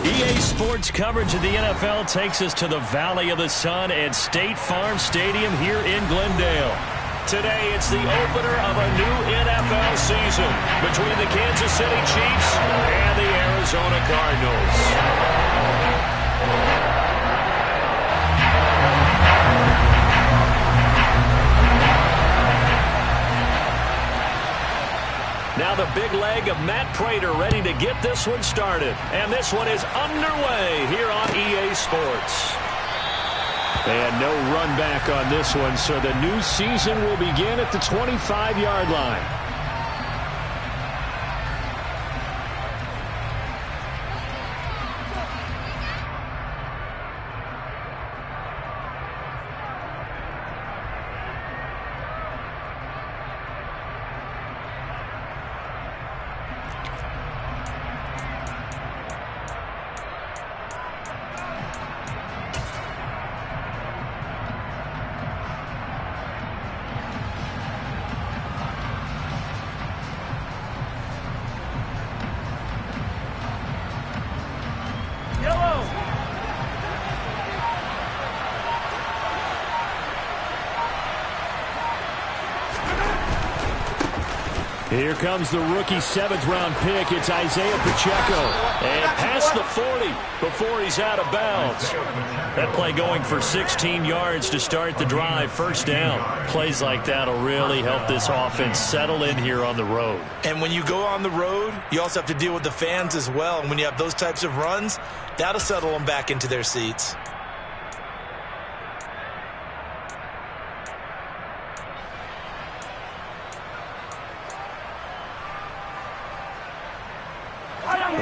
EA Sports coverage of the NFL takes us to the Valley of the Sun at State Farm Stadium here in Glendale. Today, it's the opener of a new NFL season between the Kansas City Chiefs and the Arizona Cardinals. Now the big leg of Matt Prater ready to get this one started. And this one is underway here on EA Sports. And no run back on this one, so the new season will begin at the 25-yard line. Here comes the rookie 7th-round pick. It's Isaiah Pacheco. And past the 40 before he's out of bounds. That play going for 16 yards to start the drive. First down. Plays like that will really help this offense settle in here on the road. And when you go on the road, you also have to deal with the fans as well. And when you have those types of runs, that'll settle them back into their seats.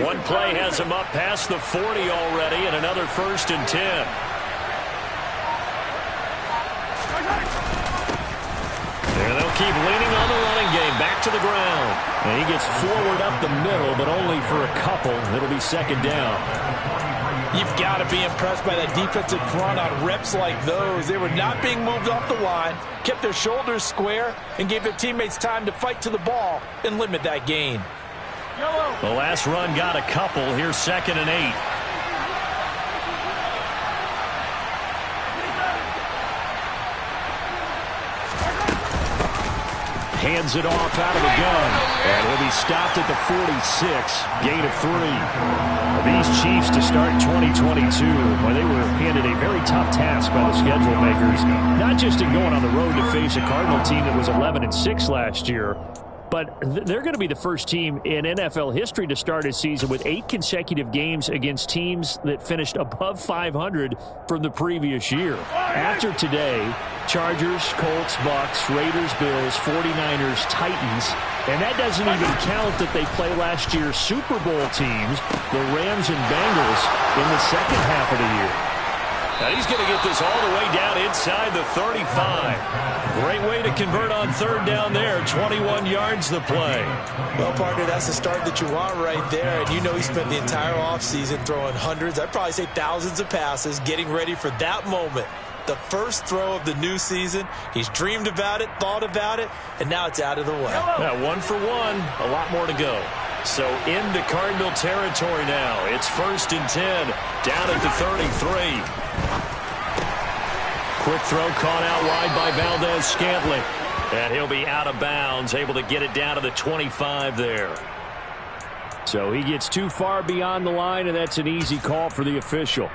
One play has him up past the 40 already, and another 1st and 10. And they'll keep leaning on the running game. Back to the ground. And he gets forward up the middle, but only for a couple. It'll be 2nd down. You've got to be impressed by that defensive front on reps like those. They were not being moved off the line, kept their shoulders square, and gave their teammates time to fight to the ball and limit that gain. The last run got a couple. Here's 2nd and 8. Hands it off out of the gun. And he'll be stopped at the 46. Gain of 3. These Chiefs to start 2022, well, they were handed a very tough task by the schedule makers. Not just in going on the road to face a Cardinal team that was 11-6 last year, but they're going to be the first team in NFL history to start a season with 8 consecutive games against teams that finished above 500 from the previous year. After today, Chargers, Colts, Bucks, Raiders, Bills, 49ers, Titans, and that doesn't even count that they play last year's Super Bowl teams, the Rams and Bengals, in the second half of the year. And he's going to get this all the way down inside the 35. Great way to convert on 3rd down there. 21 yards the play. Well, partner, that's the start that you want right there. And you know he spent the entire offseason throwing hundreds, I'd probably say thousands of passes, getting ready for that moment. The first throw of the new season. He's dreamed about it, thought about it, and now it's out of the way. Yeah, 1 for 1. A lot more to go. So into Cardinal territory now. It's 1st and 10. Down at the 33. Quick throw caught out wide by Valdez-Scantling. And he'll be out of bounds, able to get it down to the 25 there. So he gets too far beyond the line, and that's an easy call for the official.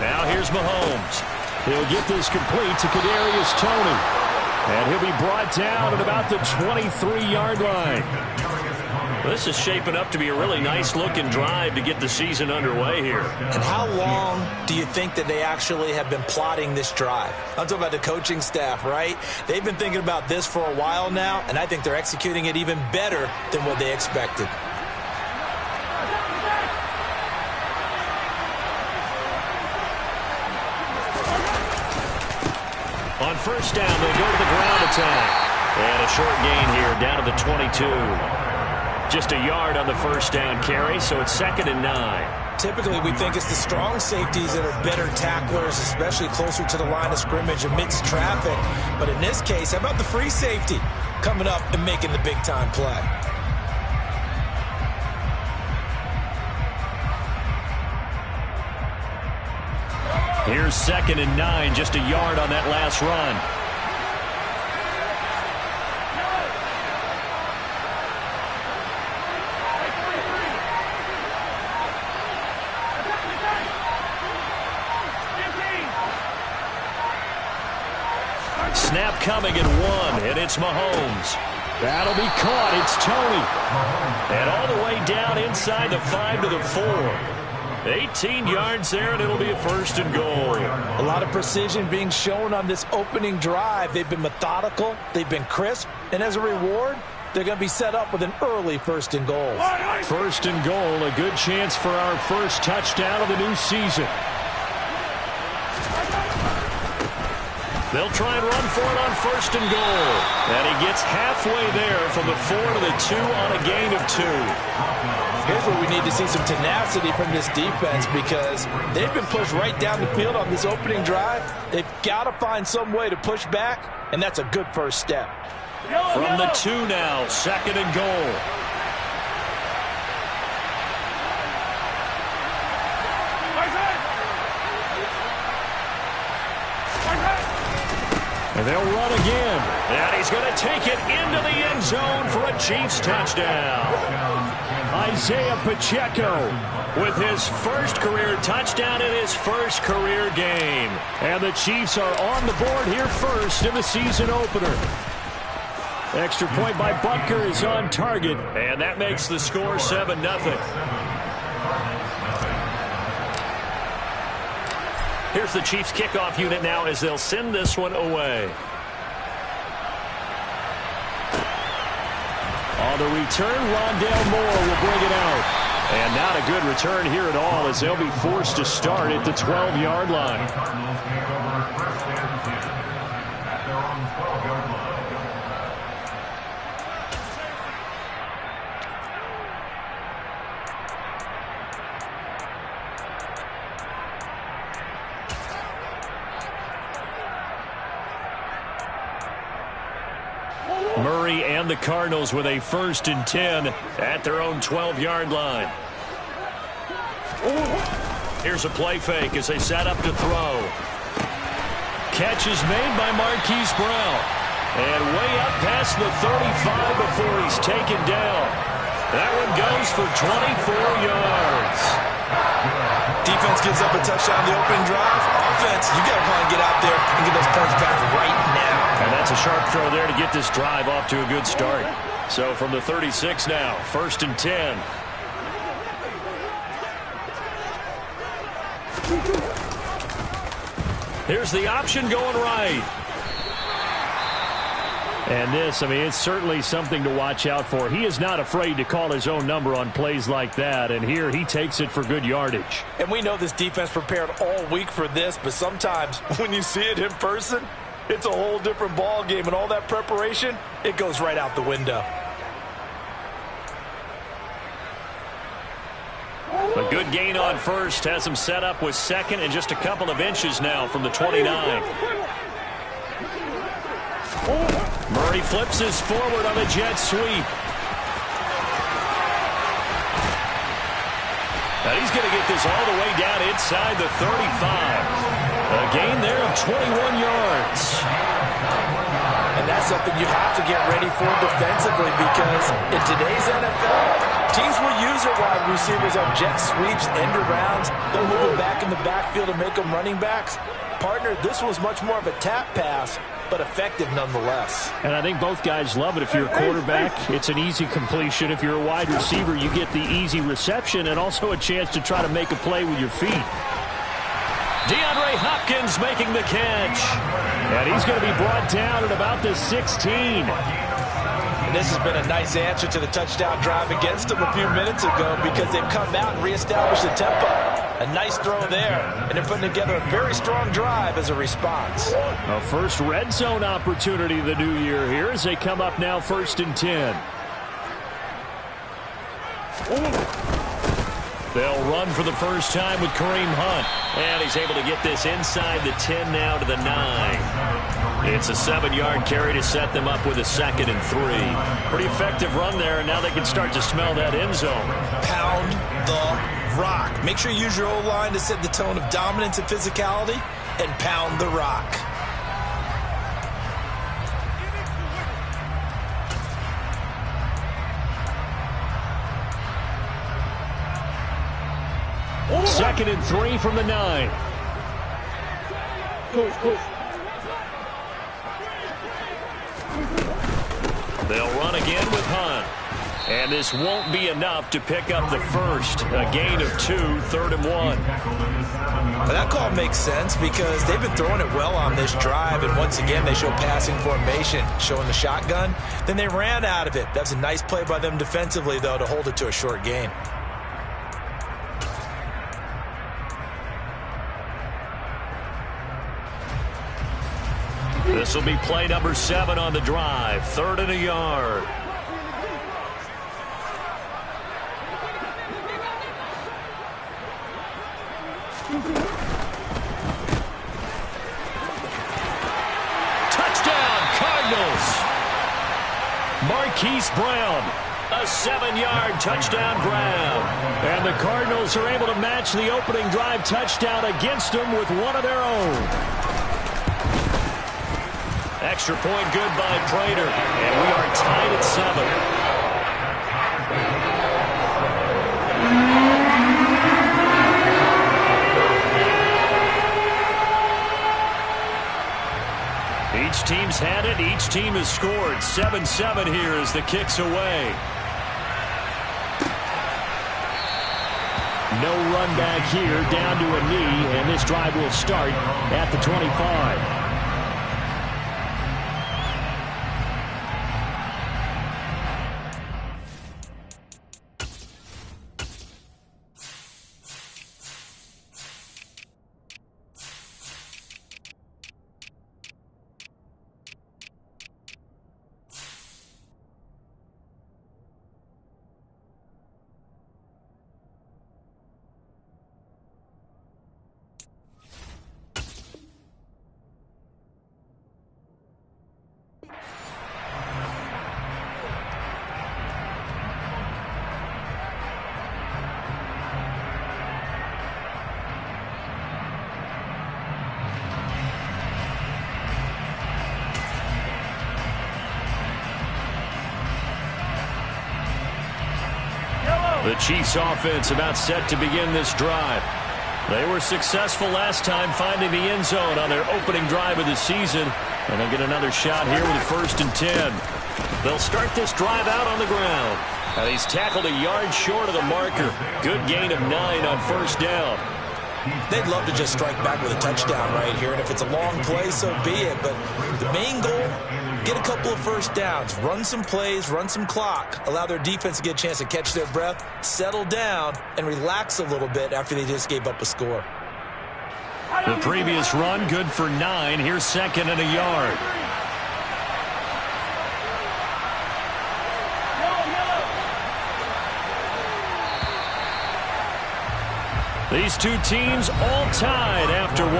Now here's Mahomes. He'll get this complete to Kadarius Toney. And he'll be brought down at about the 23-yard line. This is shaping up to be a really nice-looking drive to get the season underway here. And how long do you think that they actually have been plotting this drive? I'm talking about the coaching staff, right? They've been thinking about this for a while now, and I think they're executing it even better than what they expected. On first down, they'll go to the ground attack. And a short gain here, down to the 22. Just a yard on the first down carry, so it's 2nd and 9. Typically, we think it's the strong safeties that are better tacklers, especially closer to the line of scrimmage amidst traffic. But in this case, how about the free safety coming up and making the big-time play? Here's 2nd and 9, just a yard on that last run. Snap coming at 1, and it's Mahomes. That'll be caught. It's Tony. And all the way down inside the 5 to the 4. 18 yards there, and it'll be a 1st and goal. A lot of precision being shown on this opening drive. They've been methodical. They've been crisp. And as a reward, they're going to be set up with an early 1st and goal. 1st and goal, a good chance for our first touchdown of the new season. They'll try and run for it on 1st and goal. And he gets halfway there from the 4 to the 2 on a gain of 2. Here's where we need to see some tenacity from this defense because they've been pushed right down the field on this opening drive. They've got to find some way to push back, and that's a good first step. From the 2 now, 2nd and goal. And they'll run again. And he's going to take it into the end zone for a Chiefs touchdown. Isaiah Pacheco with his first career touchdown in his first career game. And the Chiefs are on the board here first in the season opener. Extra point by Butker is on target. And that makes the score 7-0. Here's the Chiefs kickoff unit now as they'll send this one away. On the return, Rondale Moore will bring it out. And not a good return here at all as they'll be forced to start at the 12-yard line. Murray and the Cardinals with a 1st and 10 at their own 12-yard line. Here's a play fake as they set up to throw. Catch is made by Marquise Brown. And way up past the 35 before he's taken down. That one goes for 24 yards. Defense gives up a touchdown on the opening drive. Offense, you got to try and get out there and get those points back right now. And that's a sharp throw there to get this drive off to a good start. So from the 36 now, 1st and 10. Here's the option going right. And this, I mean, it's certainly something to watch out for. He is not afraid to call his own number on plays like that. And here he takes it for good yardage. And we know this defense prepared all week for this, but sometimes when you see it in person, it's a whole different ball game, and all that preparation, it goes right out the window. A good gain on 1st has him set up with 2nd and just a couple of inches now from the 29. Murray flips his forward on a jet sweep. And he's going to get this all the way down inside the 35. A gain there of 21 yards. And that's something you have to get ready for defensively because in today's NFL, teams will use their wide receivers on jet sweeps, end arounds. They'll move them back in the backfield and make them running backs. Partner, this was much more of a tap pass, but effective nonetheless. And I think both guys love it. If you're a quarterback, it's an easy completion. If you're a wide receiver, you get the easy reception and also a chance to try to make a play with your feet. DeAndre Hopkins making the catch. And he's going to be brought down at about the 16. And this has been a nice answer to the touchdown drive against them a few minutes ago because they've come out and reestablished the tempo. A nice throw there, and they're putting together a very strong drive as a response. A first red zone opportunity the new year here as they come up now 1st and 10. They'll run for the first time with Kareem Hunt. And he's able to get this inside the 10 now to the 9. It's a 7-yard carry to set them up with a 2nd and 3. Pretty effective run there, and now they can start to smell that end zone. Pound the rock. Make sure you use your O-line to set the tone of dominance and physicality, and pound the rock. Second and 3 from the 9. They'll run again with Hunt. And this won't be enough to pick up the first. A gain of 2, 3rd and 1. Well, that call makes sense because they've been throwing it well on this drive, and once again they show passing formation, showing the shotgun. Then they ran out of it. That's a nice play by them defensively, though, to hold it to a short gain. This will be play number 7 on the drive. 3rd and a yard. Touchdown, Cardinals. Marquise Brown, a 7-yard touchdown grab. And the Cardinals are able to match the opening drive touchdown against them with one of their own. Extra point good by Prater, and we are tied at 7. Each team's had it. Each team has scored. 7-7 here as the kick's away. No run back here, down to a knee, and this drive will start at the 25. The Chiefs offense about set to begin this drive. They were successful last time finding the end zone on their opening drive of the season. And they'll get another shot here with a 1st and 10. They'll start this drive out on the ground. And he's tackled a yard short of the marker. Good gain of 9 on 1st down. They'd love to just strike back with a touchdown right here. And if it's a long play, so be it. But the main goal, get a couple of 1st downs, run some plays, run some clock, allow their defense to get a chance to catch their breath, settle down, and relax a little bit after they just gave up a score. The previous run, good for 9. Here's 2nd and a yard. These two teams all tied after 1.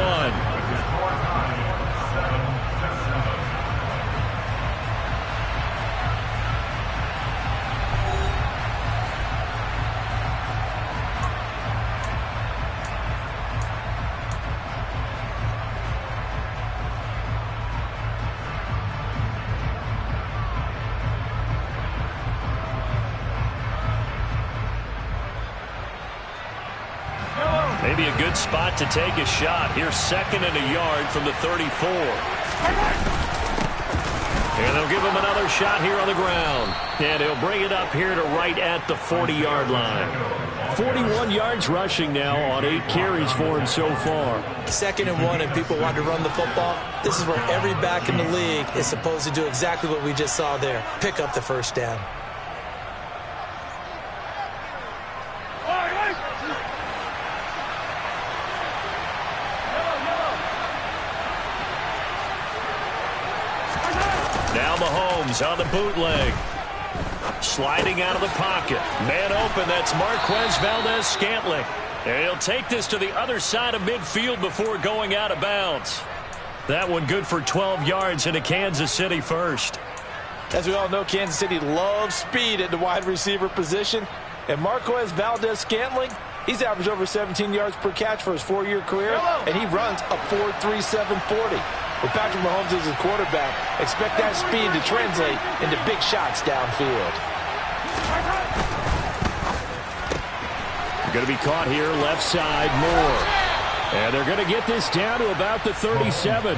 Maybe a good spot to take a shot. Here's 2nd and a yard from the 34. And they'll give him another shot here on the ground. And he'll bring it up here to right at the 40-yard line. 41 yards rushing now on 8 carries for him so far. 2nd and 1, and people want to run the football. This is where every back in the league is supposed to do exactly what we just saw there. Pick up the 1st down. Now Mahomes on the bootleg. Sliding out of the pocket. Man open, that's Marquez Valdez-Scantling. And he'll take this to the other side of midfield before going out of bounds. That one good for 12 yards into Kansas City first. As we all know, Kansas City loves speed at the wide receiver position. And Marquez Valdez-Scantling, he's averaged over 17 yards per catch for his 4-year career, and he runs a 4.37 40. With Patrick Mahomes as his quarterback, expect that speed to translate into big shots downfield. Going to be caught here, left side, Moore. And they're going to get this down to about the 37.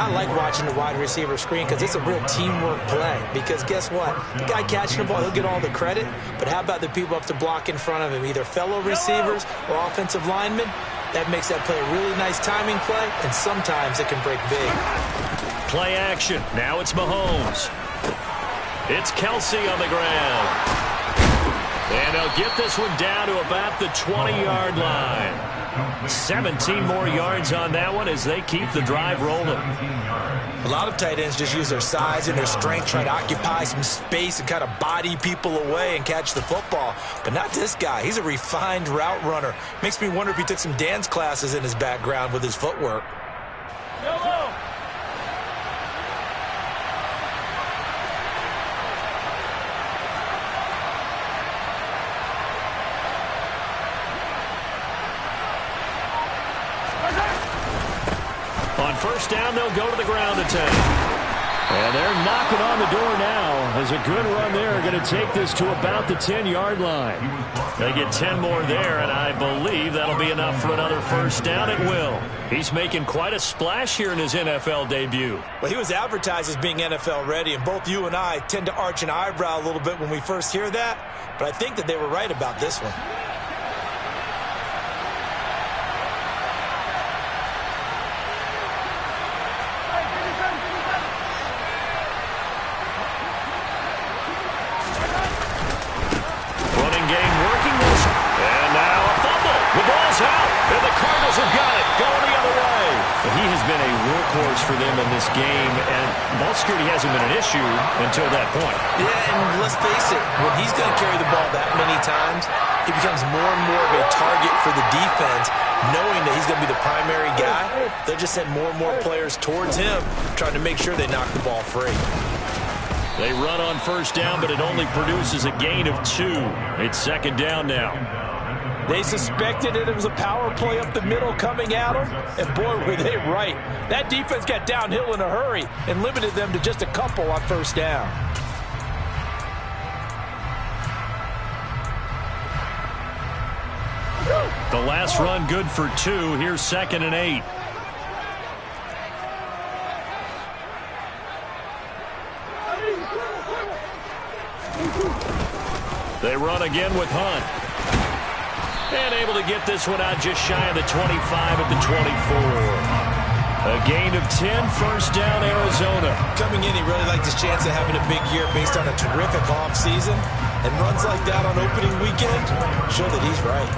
I like watching the wide receiver screen because it's a real teamwork play. Because guess what? The guy catching the ball, he'll get all the credit. But how about the people up to block in front of him, either fellow receivers or offensive linemen? That makes that play a really nice timing play, and sometimes it can break big. Play action. Now it's Mahomes. It's Kelsey on the ground. And they'll get this one down to about the 20-yard line. 17 more yards on that one as they keep the drive rolling. A lot of tight ends just use their size and their strength, try to occupy some space and kind of body people away and catch the football. But not this guy. He's a refined route runner. Makes me wonder if he took some dance classes in his background with his footwork. On first down, they'll go to the ground attack. And they're knocking on the door now as a good run there. Going to take this to about the 10-yard line. They get 10 more there, and I believe that'll be enough for another first down. It will. He's making quite a splash here in his NFL debut. Well, he was advertised as being NFL ready, and both you and I tend to arch an eyebrow a little bit when we first hear that. But I think that they were right about this one. And the Cardinals have got it, going the other way. He has been a workhorse for them in this game, and ball security hasn't been an issue until that point. Yeah, and let's face it, when he's going to carry the ball that many times, he becomes more and more of a target for the defense, knowing that he's going to be the primary guy. They'll just send more and more players towards him, trying to make sure they knock the ball free. They run on first down, but it only produces a gain of 2. It's second down now. They suspected it was a power play up the middle coming at them, and boy, were they right. That defense got downhill in a hurry and limited them to just a couple on first down. The last run good for 2. Here's second and 8. They run again with Hunt. And able to get this one out just shy of the 25 at the 24. A gain of 10, first down, Arizona. Coming in, he really liked his chance of having a big year based on a terrific offseason. And runs like that on opening weekend show that he's right.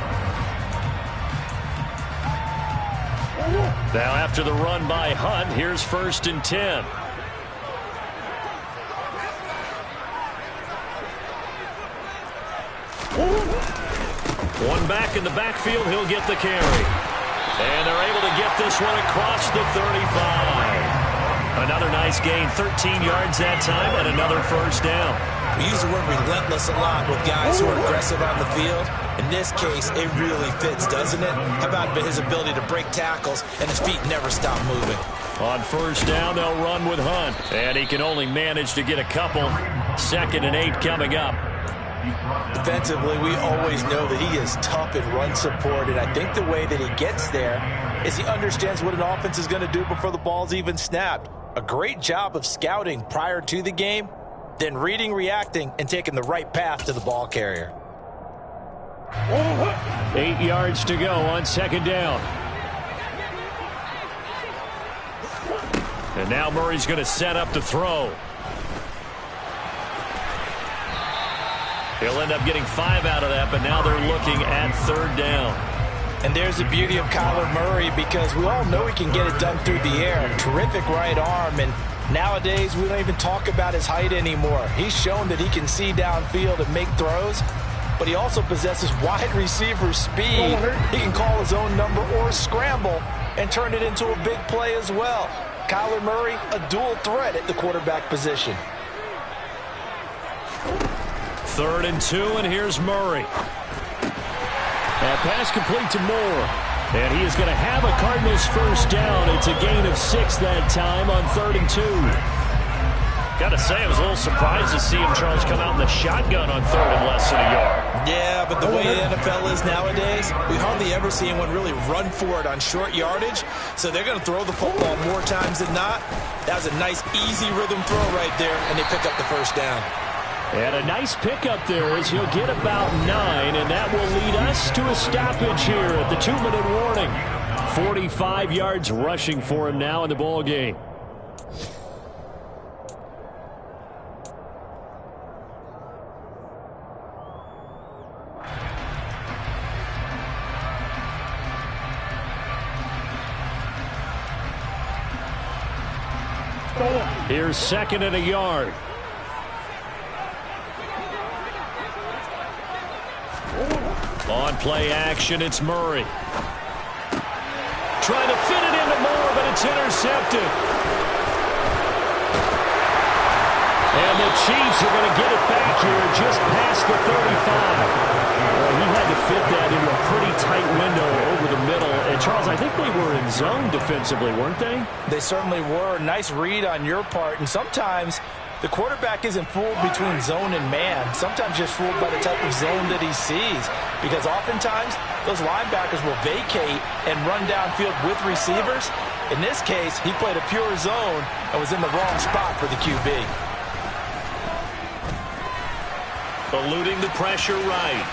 Now after the run by Hunt, here's first and 10. One back in the backfield, he'll get the carry. And they're able to get this one across the 35. Another nice gain, 13 yards that time, and another first down. We use the word relentless a lot with guys who are aggressive on the field. In this case, it really fits, doesn't it? How about his ability to break tackles, and his feet never stop moving. On first down, they'll run with Hunt. And he can only manage to get a couple. Second and 8 coming up. Defensively, we always know that he is tough in run support, and I think the way that he gets there is he understands what an offense is going to do before the ball's even snapped. A great job of scouting prior to the game, then reading, reacting, and taking the right path to the ball carrier. 8 yards to go on second down. And now Murray's going to set up to throw. He'll end up getting 5 out of that, but now they're looking at third down. And there's the beauty of Kyler Murray, because we all know he can get it done through the air. Terrific right arm, and nowadays we don't even talk about his height anymore. He's shown that he can see downfield and make throws, but he also possesses wide receiver speed. He can call his own number or scramble and turn it into a big play as well. Kyler Murray, a dual threat at the quarterback position. 3rd and 2, and here's Murray. That pass complete to Moore. And he is going to have a Cardinals first down. It's a gain of 6 that time on 3rd and 2. Got to say, I was a little surprised to see him, Charles, come out in the shotgun on 3rd and less than a yard. Yeah, but the way the NFL is nowadays, we hardly ever see anyone really run for it on short yardage. So they're going to throw the football more times than not. That was a nice, easy rhythm throw right there, and they pick up the first down. And a nice pickup there as he'll get about 9, and that will lead us to a stoppage here at the 2-minute warning. 45 yards rushing for him now in the ball game. Here's 2nd and a yard. On play action, it's Murray. Trying to fit it into Moore, but it's intercepted. And the Chiefs are going to get it back here just past the 35. Well, he had to fit that into a pretty tight window over the middle. And, Charles, I think they were in zone defensively, weren't they? They certainly were. Nice read on your part. And sometimes the quarterback isn't fooled between zone and man. Sometimes just fooled by the type of zone that he sees. Because oftentimes, those linebackers will vacate and run downfield with receivers. In this case, he played a pure zone and was in the wrong spot for the QB. Eluding the pressure right.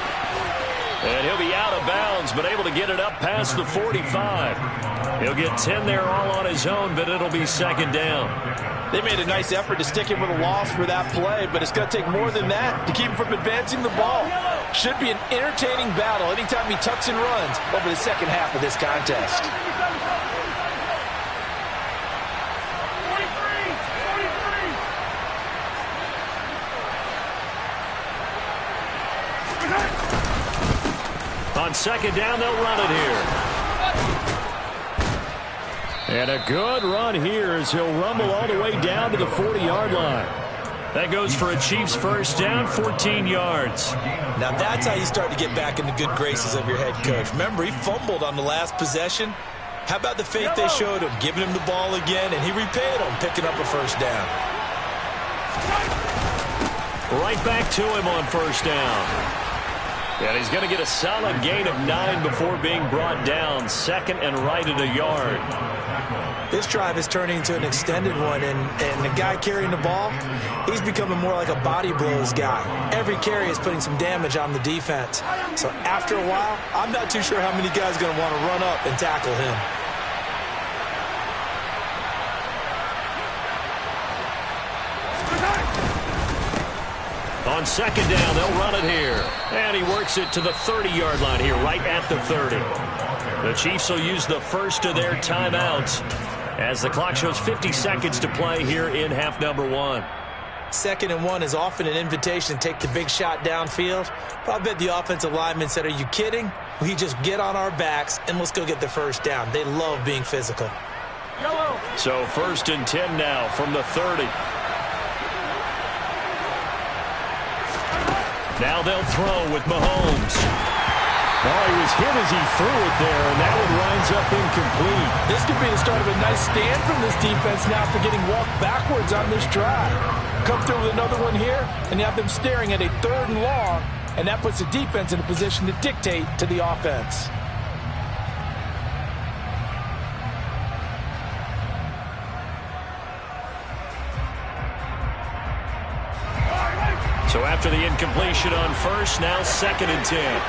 And he'll be out of bounds, but able to get it up past the 45. He'll get 10 there all on his own, but it'll be 2nd down. They made a nice effort to stick him with a loss for that play, but it's going to take more than that to keep him from advancing the ball. Should be an entertaining battle anytime he tucks and runs over the second half of this contest. On 2nd down, they'll run it here. And a good run here as he'll rumble all the way down to the 40-yard line. That goes for a Chiefs first down, 14 yards. Now that's how you start to get back in the good graces of your head coach. Remember, he fumbled on the last possession. How about the faith they showed him, giving him the ball again, and he repaid them, picking up a first down. Right back to him on first down. And he's going to get a solid gain of 9 before being brought down. 2nd and right at a yard. This drive is turning into an extended one, and the guy carrying the ball, he's becoming more like a body blows guy. Every carry is putting some damage on the defense. So after a while, I'm not too sure how many guys are going to want to run up and tackle him. On 2nd down, they'll run it here. And he works it to the 30-yard line here, right at the 30. The Chiefs will use the first of their timeouts as the clock shows 50 seconds to play here in half number 1. 2nd and 1 is often an invitation to take the big shot downfield. But I bet the offensive lineman said, "Are you kidding? We just get on our backs and let's go get the first down." They love being physical. So 1st and 10 now from the 30. Now they'll throw with Mahomes. Oh, he was hit as he threw it there, and that one winds up incomplete. This could be the start of a nice stand from this defense now for getting walked backwards on this drive. Come through with another one here, and you have them staring at a 3rd and long, and that puts the defense in a position to dictate to the offense. So after the incompletion on first, now 2nd and 10.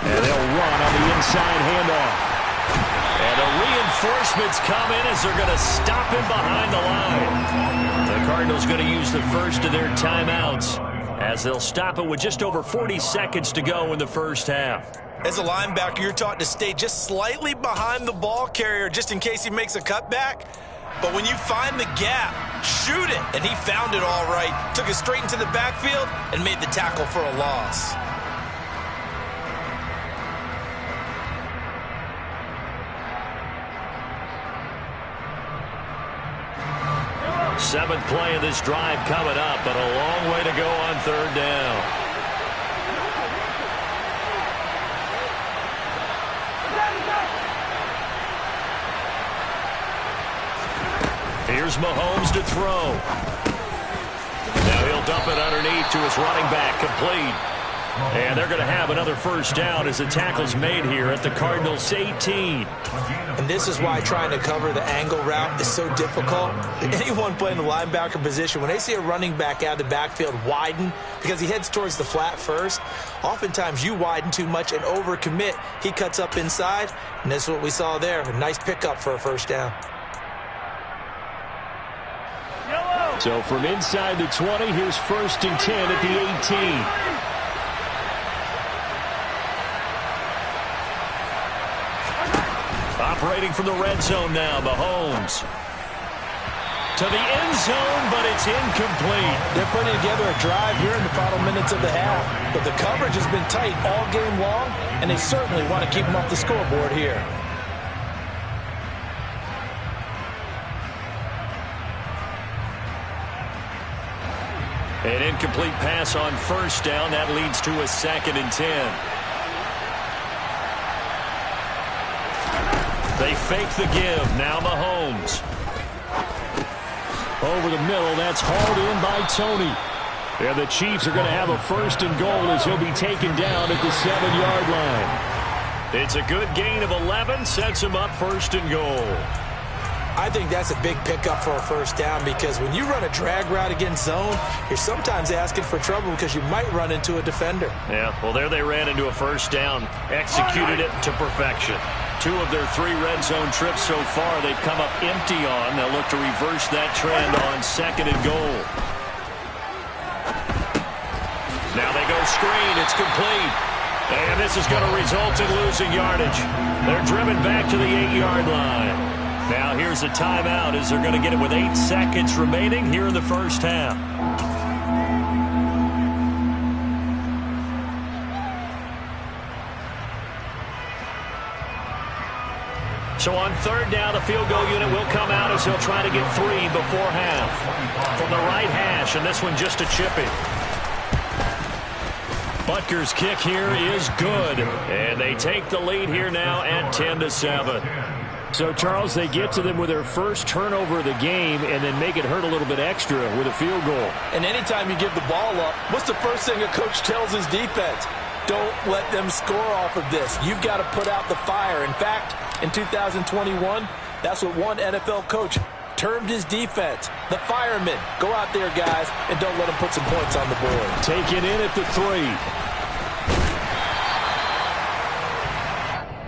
And they'll run on the inside handoff. And a Reinforcements come in as they're going to stop him behind the line. The Cardinals going to use the first of their timeouts as they'll stop it with just over 40 seconds to go in the first half. As a linebacker, you're taught to stay just slightly behind the ball carrier just in case he makes a cutback. But when you find the gap, shoot it. And he found it all right. Took it straight into the backfield and made the tackle for a loss. Seventh play of this drive coming up, but a long way to go on third down. Here's Mahomes to throw. Now he'll dump it underneath to his running back, complete. And they're going to have another first down as the tackle's made here at the Cardinals' 18. And this is why trying to cover the angle route is so difficult. Anyone playing the linebacker position, when they see a running back out of the backfield widen because he heads towards the flat first, oftentimes you widen too much and overcommit. He cuts up inside, and that's what we saw there. A nice pickup for a first down. So from inside the 20, here's 1st and 10 at the 18. Operating from the red zone now, Mahomes. To the end zone, but it's incomplete. They're putting together a drive here in the final minutes of the half. But the coverage has been tight all game long, and they certainly want to keep them off the scoreboard here. An incomplete pass on first down. That leads to a 2nd and 10. They fake the give. Now Mahomes. Over the middle. That's hauled in by Tony. And the Chiefs are going to have a 1st and goal as he'll be taken down at the 7-yard line. It's a good gain of 11. Sets him up 1st and goal. I think that's a big pickup for a first down because when you run a drag route against zone, you're sometimes asking for trouble because you might run into a defender. Yeah, well, there they ran into a first down, executed it to perfection. 2 of their 3 red zone trips so far they've come up empty on. They'll look to reverse that trend on 2nd and goal. Now they go screen. It's complete. And this is going to result in losing yardage. They're driven back to the 8-yard line. Now here's a timeout as they're going to get it with 8 seconds remaining here in the first half. So on third down, the field goal unit will come out as he'll try to get 3 before half. From the right hash, and this one just a chipping. Butker's kick here is good. And they take the lead here now at 10-7. So, Charles, they get to them with their first turnover of the game and then make it hurt a little bit extra with a field goal. And anytime you give the ball up, what's the first thing a coach tells his defense? Don't let them score off of this. You've got to put out the fire. In fact, in 2021, that's what one NFL coach termed his defense. The firemen. Go out there, guys, and don't let them put some points on the board. Taken in at the 3.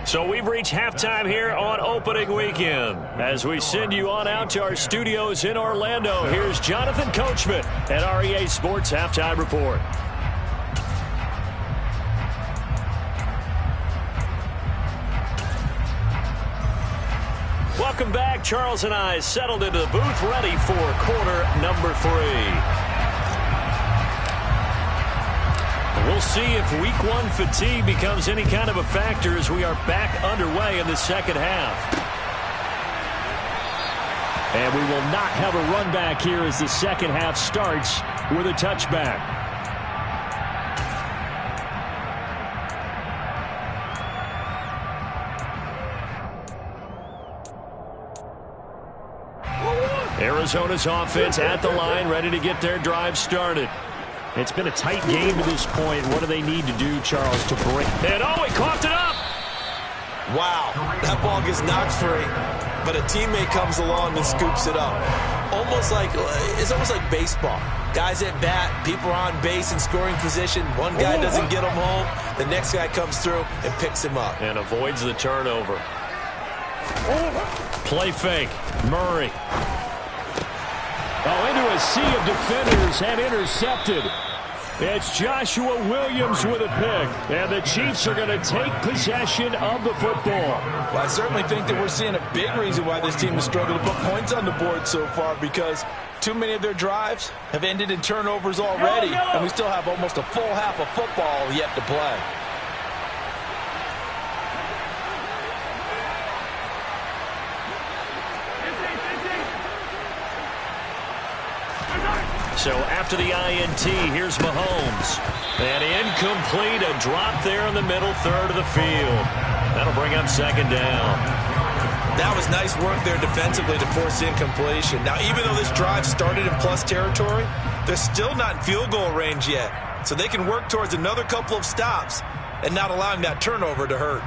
So we've reached halftime here on opening weekend. As we send you on out to our studios in Orlando, here's Jonathan Coachman at REA Sports Halftime Report. Welcome back. Charles and I settled into the booth ready for quarter number 3. We'll see if week 1 fatigue becomes any kind of a factor as we are back underway in the second half. And we will not have a run back here as the second half starts with a touchback. Arizona's offense at the line, ready to get their drive started. It's been a tight game to this point. What do they need to do, Charles, to break? And oh, he coughed it up! Wow, that ball gets knocked free, but a teammate comes along and scoops it up. It's almost like baseball. Guys at bat, people are on base in scoring position. One guy doesn't get him home. The next guy comes through and picks him up. And avoids the turnover. Play fake. Murray. Oh, into a sea of defenders and intercepted. It's Joshua Williams with a pick. And the Chiefs are going to take possession of the football. Well, I certainly think that we're seeing a big reason why this team has struggled to put points on the board so far, because too many of their drives have ended in turnovers already, and we still have almost a full half of football yet to play. So after the INT, here's Mahomes. And incomplete, a drop there in the middle third of the field. That'll bring up second down. That was nice work there defensively to force incompletion. Now, even though this drive started in plus territory, they're still not in field goal range yet. So they can work towards another couple of stops and not allowing that turnover to hurt.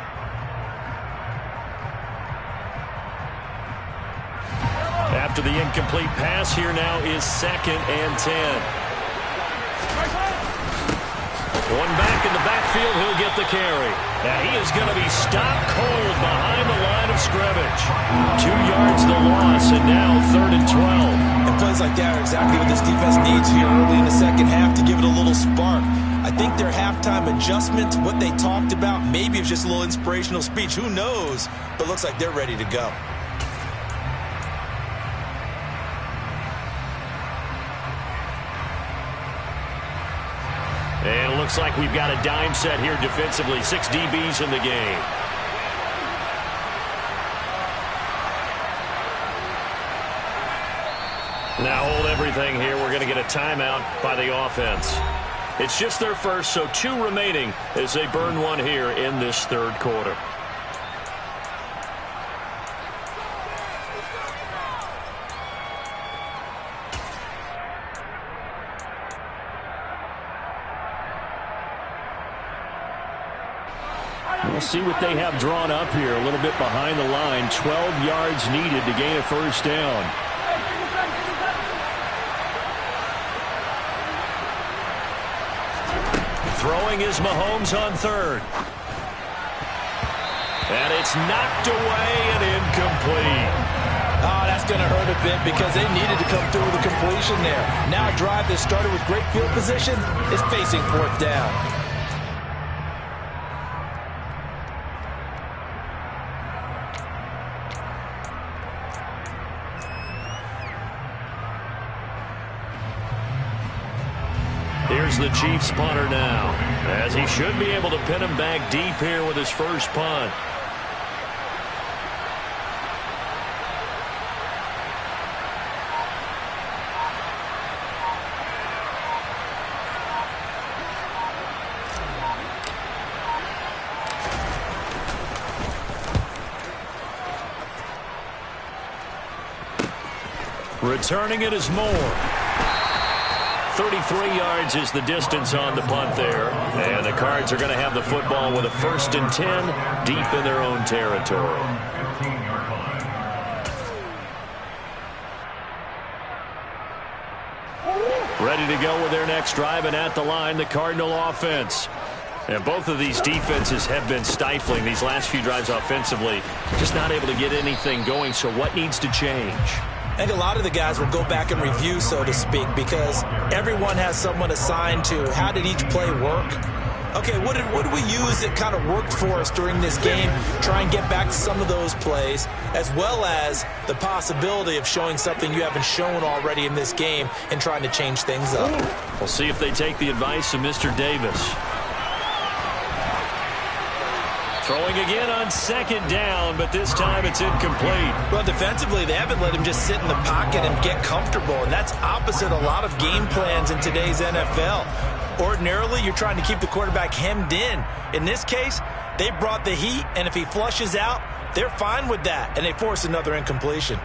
After the incomplete pass, here now is 2nd and 10. One back in the backfield, he'll get the carry. And he is going to be stopped cold behind the line of scrimmage. 2 yards the loss, and now 3rd and 12. And plays like that are exactly what this defense needs here early in the second half to give it a little spark. I think their halftime adjustments, what they talked about, maybe it's just a little inspirational speech. Who knows? But looks like they're ready to go. And it looks like we've got a dime set here defensively. 6 DBs in the game. Now hold everything here. We're going to get a timeout by the offense. It's just their first, so 2 remaining as they burn one here in this 3rd quarter. We'll see what they have drawn up here. A little bit behind the line. 12 yards needed to gain a first down. Throwing is Mahomes on 3rd. And it's knocked away and incomplete. Oh, that's going to hurt a bit because they needed to come through with a completion there. Now a drive that started with great field position is facing 4th down. Here's the Chiefs punter now, as he should be able to pin him back deep here with his first punt. Returning it is Moore. 33 yards is the distance on the punt there. And the Cards are going to have the football with a 1st and 10 deep in their own territory. Ready to go with their next drive, and at the line, the Cardinal offense. And both of these defenses have been stifling these last few drives offensively. Just not able to get anything going, so what needs to change? I think a lot of the guys will go back and review, so to speak, because everyone has someone assigned to how did each play work. Okay, what did we use that kind of worked for us during this game? Try and get back to some of those plays, as well as the possibility of showing something you haven't shown already in this game and trying to change things up. We'll see if they take the advice of Mr. Davis. Throwing again on 2nd down, but this time it's incomplete. Well, defensively, they haven't let him just sit in the pocket and get comfortable, and that's opposite a lot of game plans in today's NFL. Ordinarily, you're trying to keep the quarterback hemmed in. In this case, they brought the heat, and if he flushes out, they're fine with that, and they force another incompletion.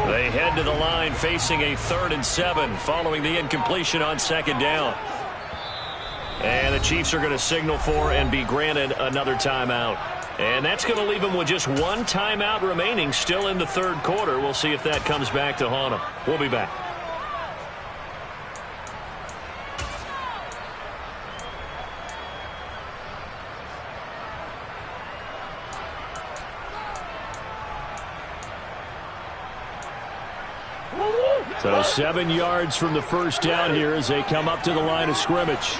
They head to the line facing a 3rd and 7 following the incompletion on 2nd down. And the Chiefs are going to signal for and be granted another timeout. And that's going to leave them with just one timeout remaining still in the third quarter. We'll see if that comes back to haunt them. We'll be back. So 7 yards from the first down here as they come up to the line of scrimmage.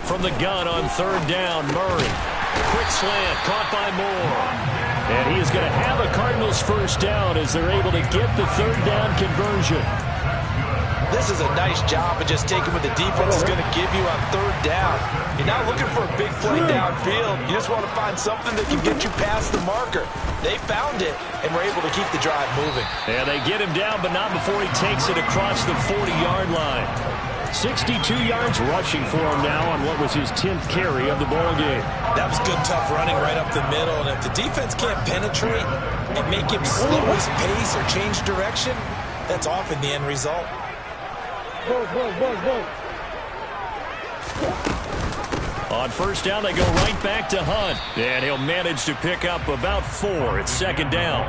From the gun on third down, Murray. Quick slant, caught by Moore. And he is going to have a Cardinals first down as they're able to get the third down conversion. This is a nice job of just taking what the defense is going to give you on third down. You're not looking for a big play downfield. You just want to find something that can get you past the marker. They found it and were able to keep the drive moving. And they get him down, but not before he takes it across the 40-yard line. 62 yards rushing for him now on what was his 10th carry of the ball game. That was good, tough running right up the middle. And if the defense can't penetrate and make him slow his pace or change direction, that's often the end result. On first down, they go right back to Hunt. And he'll manage to pick up about 4 at second down.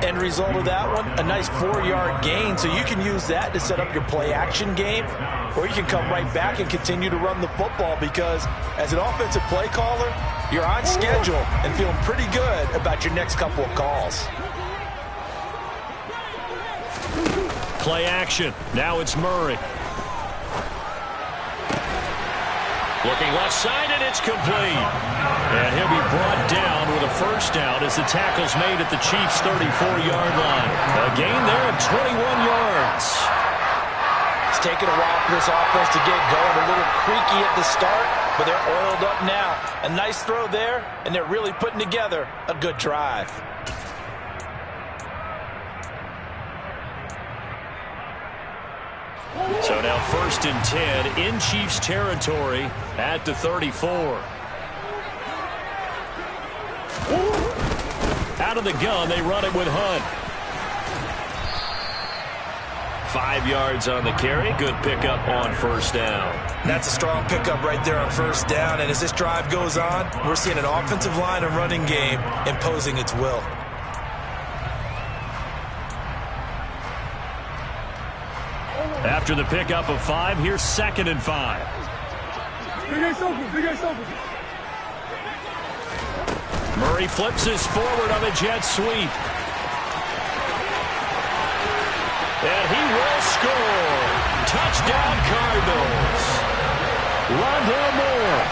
End result of that one, a nice 4-yard gain. So you can use that to set up your play-action game, or you can come right back and continue to run the football because as an offensive play caller, you're on schedule and feeling pretty good about your next couple of calls. Play action. Now it's Murray. Looking left side, and it's complete. And he'll be brought down with a first down as the tackle's made at the Chiefs' 34-yard line. A gain there of 21 yards. It's taken a while for this offense to get going. A little creaky at the start, but they're oiled up now. A nice throw there, and they're really putting together a good drive. So now 1st and 10 in Chiefs territory at the 34. Out of the gun, they run it with Hunt. 5 yards on the carry. Good pickup on first down. That's a strong pickup right there on first down. And as this drive goes on, we're seeing an offensive line and running game imposing its will. After the pickup of 5, here's 2nd and 5. Murray flips his forward on a jet sweep. And he will score. Touchdown, Cardinals. Rondale Moore,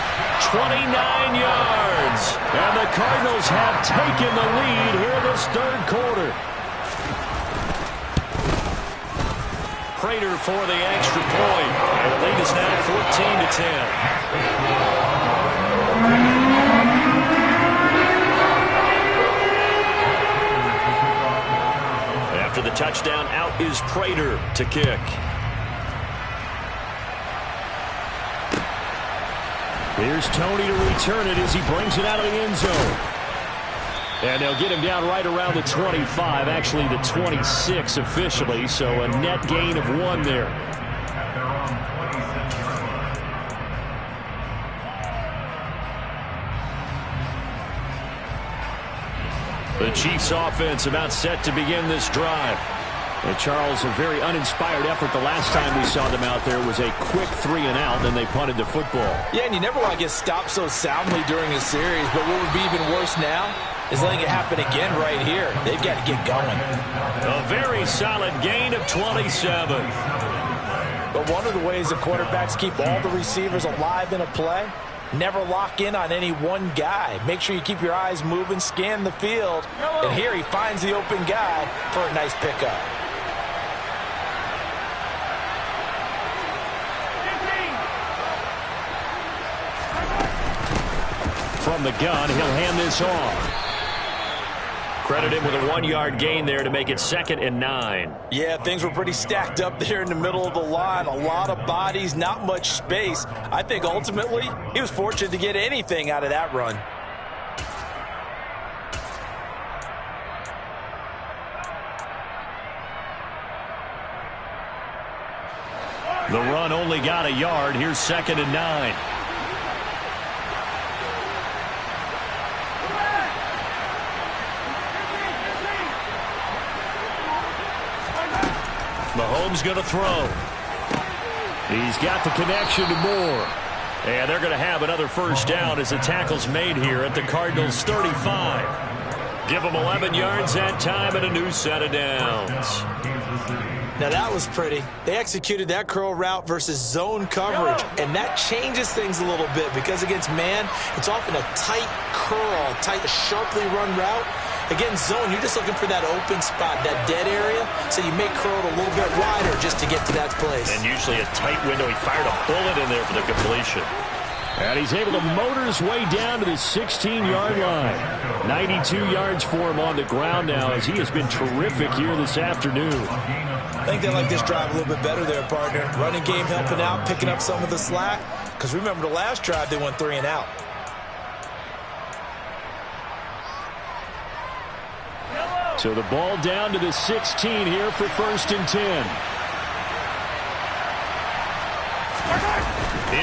29 yards. And the Cardinals have taken the lead here this third quarter. Prater for the extra point. And the lead is now 14-10. After the touchdown, out is Prater to kick. Here's Tony to return it as he brings it out of the end zone. And they'll get him down right around the 25, actually the 26 officially, so a net gain of 1 there. The Chiefs offense about set to begin this drive. And Charles, a very uninspired effort. The last time we saw them out there was a quick 3 and out, then they punted the football. Yeah, and you never want to get stopped so soundly during a series, but what would be even worse now is letting it happen again right here. They've got to get going. A very solid gain of 27. But one of the ways the quarterbacks keep all the receivers alive in a play, never lock in on any one guy. Make sure you keep your eyes moving, scan the field, and here he finds the open guy for a nice pickup. From the gun, he'll hand this off. Credit him with a 1-yard gain there to make it 2nd and 9. Yeah, things were pretty stacked up there in the middle of the line. A lot of bodies, not much space. I think ultimately he was fortunate to get anything out of that run. The run only got a yard. Here's 2nd and 9. Mahomes going to throw. He's got the connection to Moore. And they're going to have another first down as the tackle's made here at the Cardinals' 35. Give them 11 yards that time and a new set of downs. Now that was pretty. They executed that curl route versus zone coverage, and that changes things a little bit because against man, it's often a tight curl, tight, sharply run route. Against zone, you're just looking for that open spot, that dead area, so you may curl it a little bit wider just to get to that place. And usually a tight window. He fired a bullet in there for the completion. And he's able to motor his way down to the 16-yard line. 92 yards for him on the ground now as he has been terrific here this afternoon. I think they like this drive a little bit better there, partner. Running game helping out, picking up some of the slack. Because remember the last drive, they went 3 and out. So the ball down to the 16 here for 1st and 10.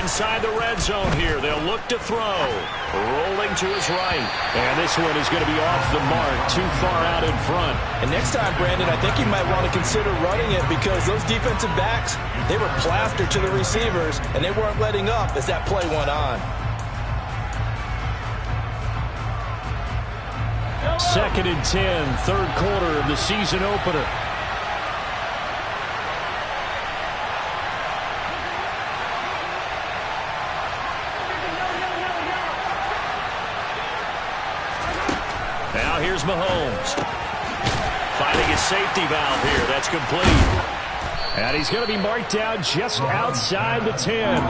Inside the red zone here. They'll look to throw. Rolling to his right. And this one is going to be off the mark. Too far out in front. And next time, Brandon, I think you might want to consider running it because those defensive backs, they were plastered to the receivers, and they weren't letting up as that play went on. 2nd and 10, 3rd quarter of the season opener. Now here's Mahomes. Finding his safety valve here. That's complete. And he's going to be marked down just outside the 10.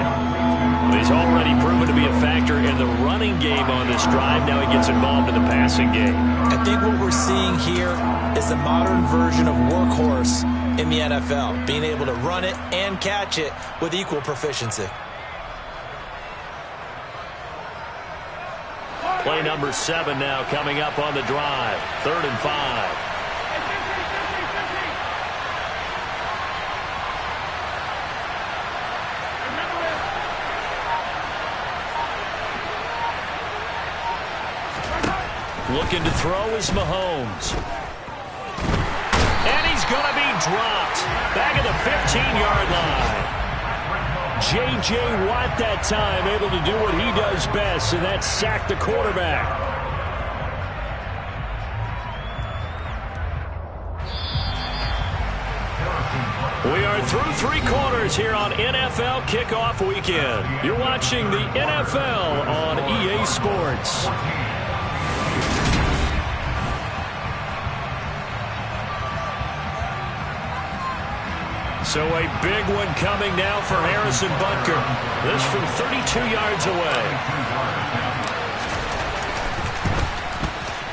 He's already proven to be a factor in the running game on this drive. Now he gets involved in the passing game. I think what we're seeing here is the modern version of workhorse in the NFL, being able to run it and catch it with equal proficiency. Play number 7 now coming up on the drive. 3rd and 5. Looking to throw is Mahomes. And he's going to be dropped. Back at the 15-yard line. J.J. Watt that time able to do what he does best, and that's sack the quarterback. We are through 3 quarters here on NFL Kickoff Weekend. You're watching the NFL on EA Sports. So a big one coming now for Harrison Butker. This from 32 yards away.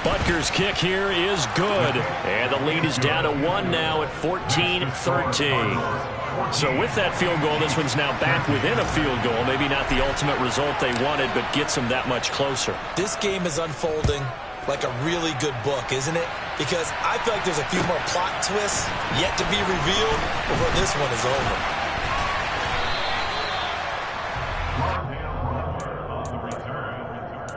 Butker's kick here is good. And the lead is down to 1 now at 14-13. So with that field goal, this one's now back within a field goal. Maybe not the ultimate result they wanted, but gets them that much closer. This game is unfolding like a really good book, isn't it? Because I feel like there's a few more plot twists yet to be revealed before this one is over. The return.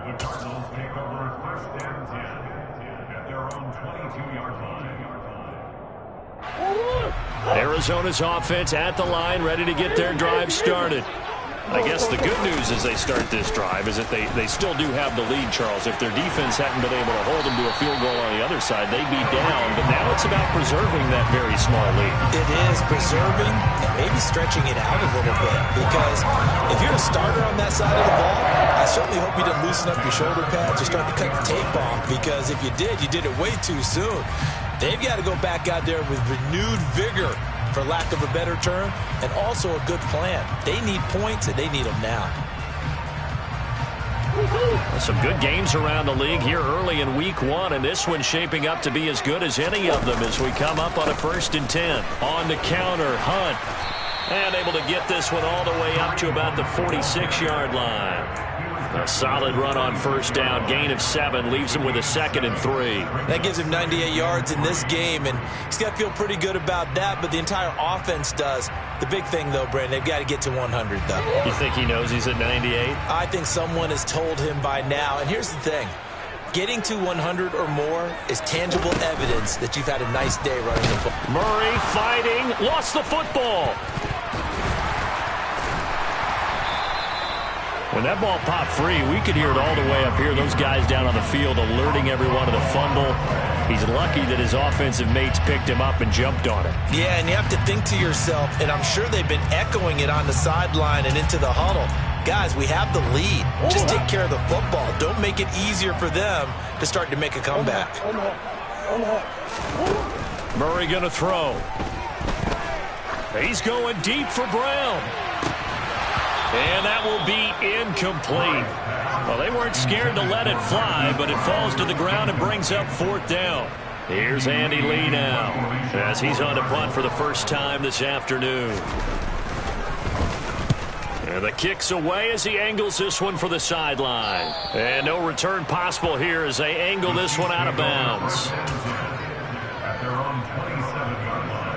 The Cardinals take over 1st and 10 at their own 22-yard line. Arizona's offense at the line, ready to get their drive started. I guess the good news as they start this drive is that they still do have the lead, Charles. If their defense hadn't been able to hold them to a field goal on the other side, they'd be down. But now it's about preserving that very small lead. It is preserving and maybe stretching it out a little bit. Because if you're a starter on that side of the ball, I certainly hope you didn't loosen up your shoulder pads or start to cut the tape off. Because if you did it way too soon. They've got to go back out there with renewed vigor, for lack of a better term, and also a good plan. They need points, and they need them now. Some good games around the league here early in week 1, and this one's shaping up to be as good as any of them as we come up on a 1st and 10. On the counter, Hunt. And able to get this one all the way up to about the 46-yard line. A solid run on first down. Gain of 7 leaves him with a 2nd and 3. That gives him 98 yards in this game, and he's got to feel pretty good about that, but the entire offense does. The big thing, though, Brandon, they've got to get to 100, though. You think he knows he's at 98? I think someone has told him by now. And here's the thing. Getting to 100 or more is tangible evidence that you've had a nice day running the football. Murray fighting. Lost the football. When that ball popped free, we could hear it all the way up here. Those guys down on the field alerting everyone of the fumble. He's lucky that his offensive mates picked him up and jumped on it. Yeah, and you have to think to yourself, and I'm sure they've been echoing it on the sideline and into the huddle. Guys, we have the lead. Just take care of the football. Don't make it easier for them to start to make a comeback. Murray going to throw. He's going deep for Brown. And that will be incomplete. Well, they weren't scared to let it fly, but it falls to the ground and brings up 4th down. Here's Andy Lee now as he's on to punt for the first time this afternoon. And the kick's away as he angles this one for the sideline. And no return possible here as they angle this one out of bounds. At their own 27-yard line.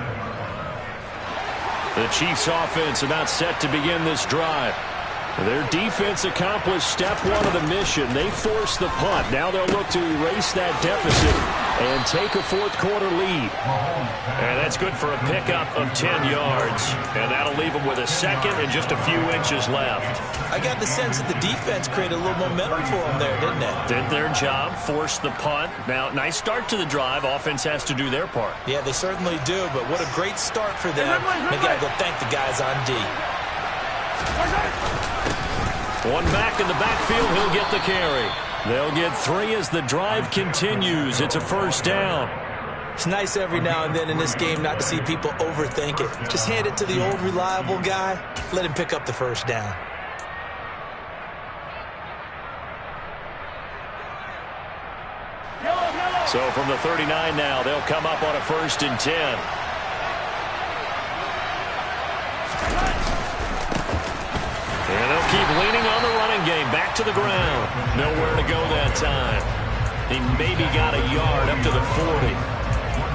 The Chiefs offense about set to begin this drive. Their defense accomplished step 1 of the mission. They forced the punt. Now they'll look to erase that deficit and take a 4th quarter lead. And that's good for a pickup of 10 yards. And that'll leave them with a 2nd and just a few inches left. I got the sense that the defense created a little momentum for them there, didn't it? Did their job, forced the punt. Now, nice start to the drive. Offense has to do their part. Yeah, they certainly do, but what a great start for them. They got to go thank the guys on D. One back in the backfield, he'll get the carry. They'll get 3 as the drive continues. It's a first down. It's nice every now and then in this game not to see people overthink it. Just hand it to the old reliable guy. Let him pick up the first down. So from the 39 now, they'll come up on a 1st and 10. And they'll keep leaning on the running game. Back to the ground. Nowhere to go that time. He maybe got a yard up to the 40.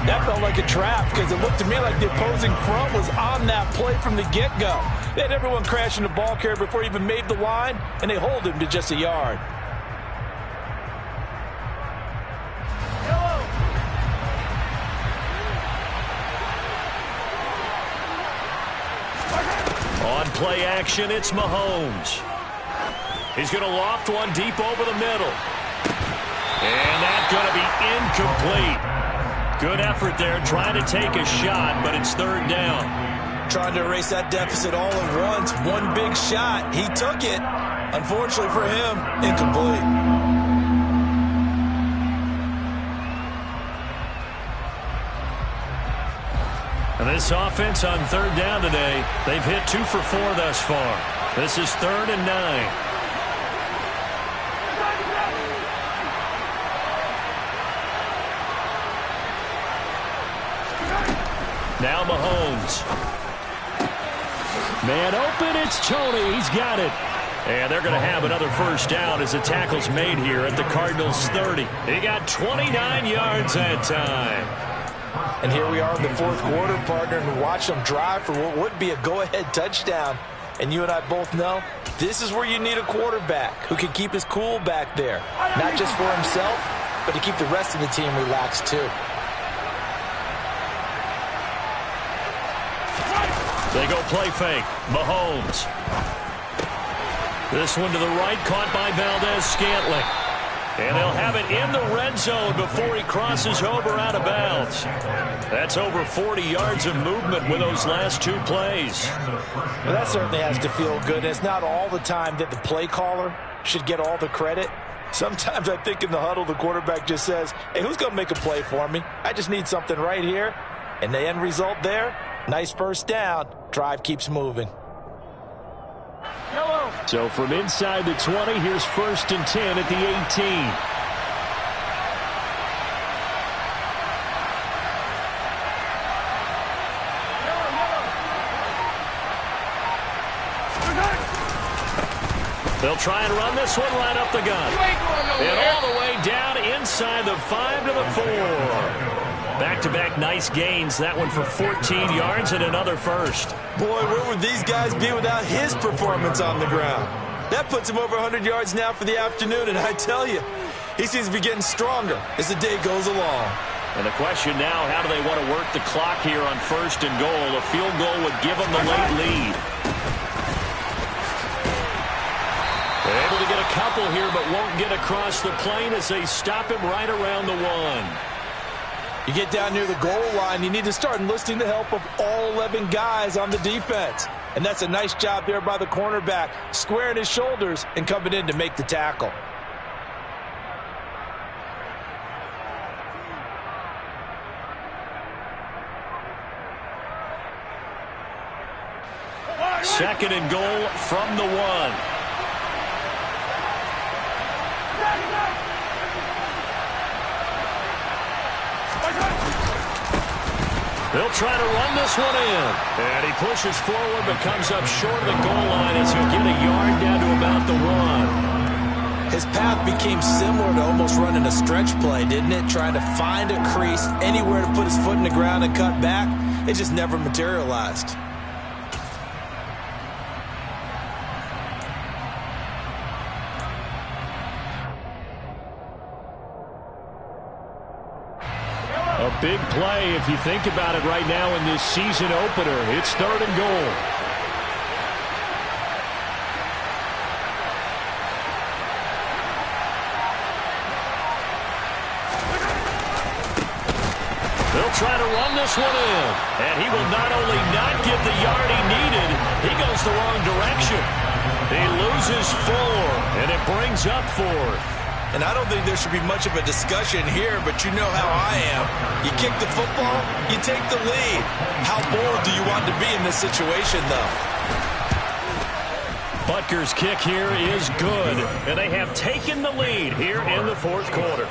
That felt like a trap because it looked to me like the opposing front was on that play from the get-go. They had everyone crashing the ball carrier before he even made the line, and they hold him to just a yard. On play action, it's Mahomes. He's going to loft one deep over the middle. And that's going to be incomplete. Good effort there, trying to take a shot, but it's 3rd down. Trying to erase that deficit all at once. One big shot. He took it. Unfortunately for him, incomplete. And this offense on 3rd down today, they've hit 2 for 4 thus far. This is 3rd and 9. Now Mahomes. Man open, it's Tony. He's got it. And they're going to have another first down as the tackle's made here at the Cardinals' 30. He got 29 yards that time. And here we are in the 4th quarter, partner, and watch them drive for what would be a go-ahead touchdown. And you and I both know this is where you need a quarterback who can keep his cool back there. Not just for himself, but to keep the rest of the team relaxed too. They go play fake. Mahomes. This one to the right, caught by Valdez-Scantling. And they'll have it in the red zone before he crosses over out of bounds. That's over 40 yards of movement with those last 2 plays. Well, that certainly has to feel good. It's not all the time that the play caller should get all the credit. Sometimes I think in the huddle, the quarterback just says, hey, who's going to make a play for me? I just need something right here. And the end result there, nice first down. Drive keeps moving. So from inside the 20, here's 1st and 10 at the 18. They'll try and run this one right up the gut. And all the way down inside the 5 to the 4. Back-to-back nice gains. That one for 14 yards and another first. Boy, where would these guys be without his performance on the ground? That puts him over 100 yards now for the afternoon, and I tell you, he seems to be getting stronger as the day goes along. And the question now, how do they want to work the clock here on 1st and goal? A field goal would give them the late lead. They're able to get a couple here, but won't get across the plane as they stop him right around the 1. You get down near the goal line, you need to start enlisting the help of all 11 guys on the defense. And that's a nice job there by the cornerback, squaring his shoulders and coming in to make the tackle. Second and goal from the 1. They'll try to run this one in. And he pushes forward but comes up short of the goal line as he'll get a yard down to about the 1. His path became similar to almost running a stretch play, didn't it? Trying to find a crease, anywhere to put his foot in the ground and cut back. It just never materialized. A big play if you think about it right now in this season opener. It's 3rd and goal. They'll try to run this one in. And he will not only not get the yard he needed, he goes the wrong direction. He loses 4, and it brings up 4th. And I don't think there should be much of a discussion here, but you know how I am. You kick the football, you take the lead. How bold do you want to be in this situation, though? Butker's kick here is good, and they have taken the lead here in the 4th quarter.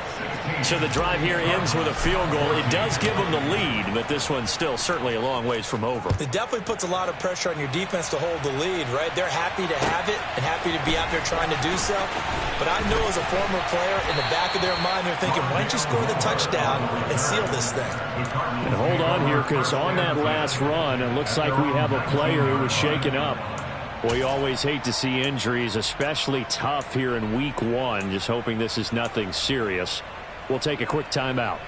So the drive here ends with a field goal. It does give them the lead, but this one's still certainly a long ways from over. It definitely puts a lot of pressure on your defense to hold the lead, right? They're happy to have it and happy to be out there trying to do so. But I know as a former player, in the back of their mind, they're thinking, why don't you score the touchdown and seal this thing? And hold on here, because on that last run, it looks like we have a player who was shaken up. Well, you always hate to see injuries, especially tough here in week 1. Just hoping this is nothing serious. We'll take a quick timeout.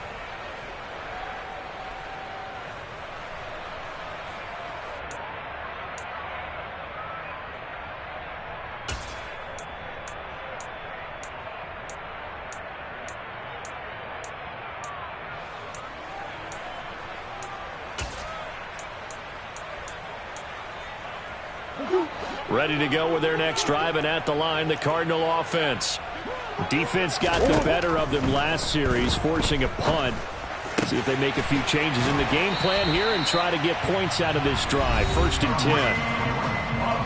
Ready to go with their next drive, and at the line, the Cardinal offense. Defense got the better of them last series, forcing a punt. See if they make a few changes in the game plan here and try to get points out of this drive. 1st and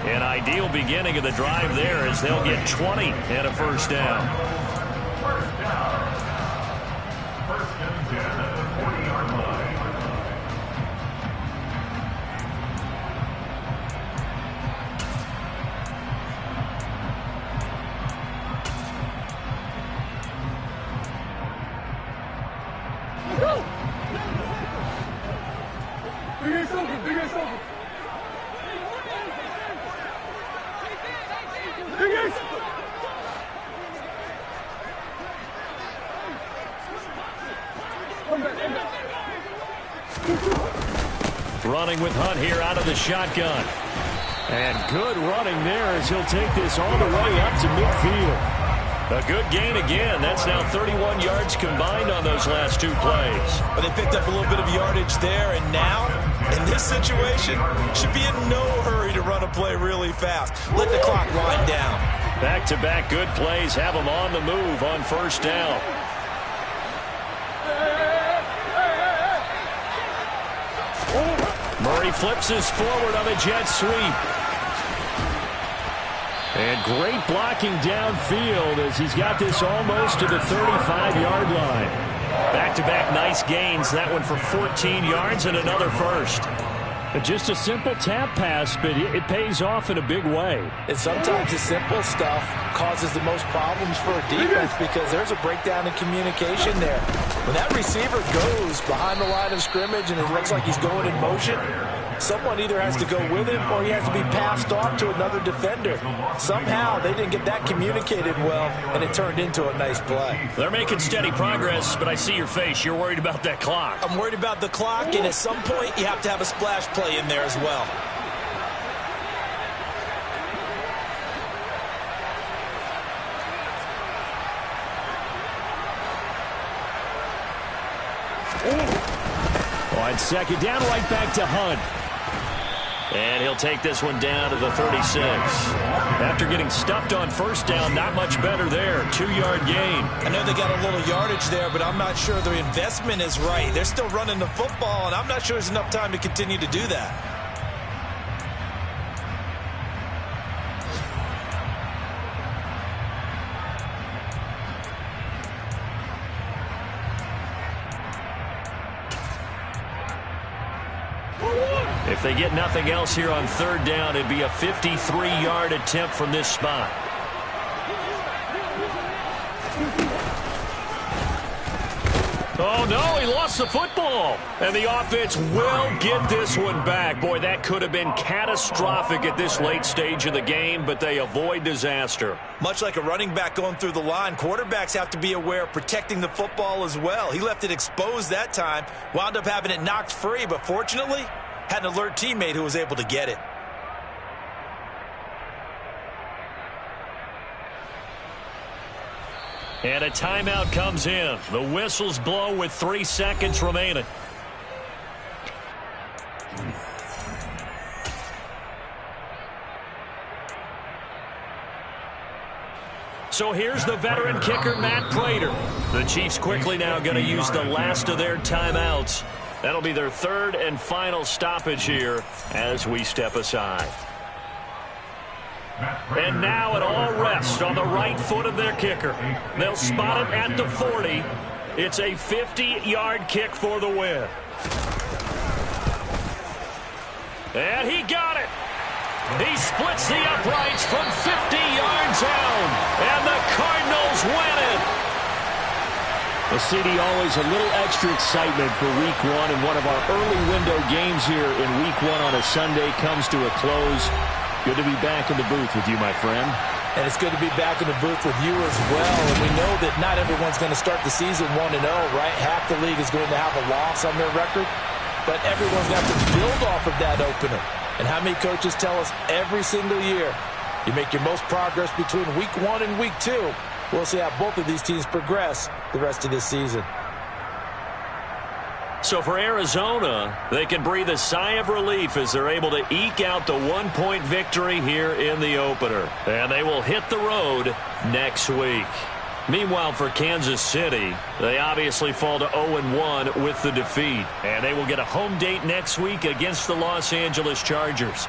10. An ideal beginning of the drive there as they'll get 20 and a 1st down. First down. 1st and 10 at the 40-yard line. Running with Hunt here out of the shotgun. And good running there as he'll take this all the way up to midfield. A good gain again. That's now 31 yards combined on those last 2 plays. But they picked up a little bit of yardage there, and now, in this situation, should be in no hurry to run a play really fast. Let the clock wind down. Back-to-back good plays have them on the move on 1st down. Murray flips this forward on a jet sweep. And great blocking downfield as he's got this almost to the 35-yard line. Back-to-back nice gains. That one for 14 yards and another first. Just a simple tap pass, but it pays off in a big way. And sometimes the simple stuff causes the most problems for a defense because there's a breakdown in communication there. When that receiver goes behind the line of scrimmage and it looks like he's going in motion, someone either has to go with him or he has to be passed off to another defender. Somehow they didn't get that communicated well, and it turned into a nice play. They're making steady progress, but I see your face. You're worried about that clock. I'm worried about the clock, and at some point you have to have a splash play in there as well. On second down, right back to Hunt. And he'll take this one down to the 36. After getting stuffed on first down, not much better there. 2-yard gain. I know they got a little yardage there, but I'm not sure the investment is right. They're still running the football, and I'm not sure there's enough time to continue to do that. If they get nothing else here on third down, it'd be a 53-yard attempt from this spot. Oh, no, he lost the football. And the offense will get this one back. Boy, that could have been catastrophic at this late stage of the game, but they avoid disaster. Much like a running back going through the line, quarterbacks have to be aware of protecting the football as well. He left it exposed that time, wound up having it knocked free, but fortunately, had an alert teammate who was able to get it. And a timeout comes in. The whistles blow with 3 seconds remaining. So here's the veteran kicker, Matt Prater. The Chiefs quickly now going to use the last of their timeouts. That'll be their third and final stoppage here as we step aside. And now it all rests on the right foot of their kicker. They'll spot it at the 40. It's a 50-yard kick for the win. And he got it. He splits the uprights from 50 yards out. And the Cardinals win it. Well, CD, always a little extra excitement for Week 1, and one of our early window games here in Week 1 on a Sunday comes to a close. Good to be back in the booth with you, my friend. And it's good to be back in the booth with you as well. And we know that not everyone's going to start the season 1-0, right? Half the league is going to have a loss on their record. But everyone's going to have to build off of that opener. And how many coaches tell us every single year, you make your most progress between Week 1 and Week 2. We'll see how both of these teams progress the rest of this season. So for Arizona, they can breathe a sigh of relief as they're able to eke out the 1-point victory here in the opener. And they will hit the road next week. Meanwhile, for Kansas City, they obviously fall to 0-1 with the defeat. And they will get a home date next week against the Los Angeles Chargers.